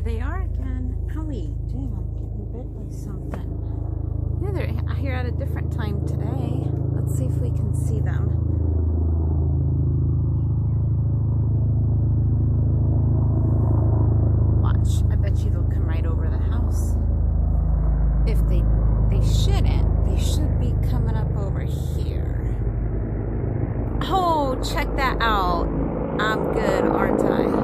they are again. Owie, damn, I'm getting bit by something. Yeah, they're here at a different time today. Let's see if we can see them. Watch, I bet you they'll come right over the house. If they shouldn't, they should be coming up over here. Oh, check that out. I'm good, aren't I?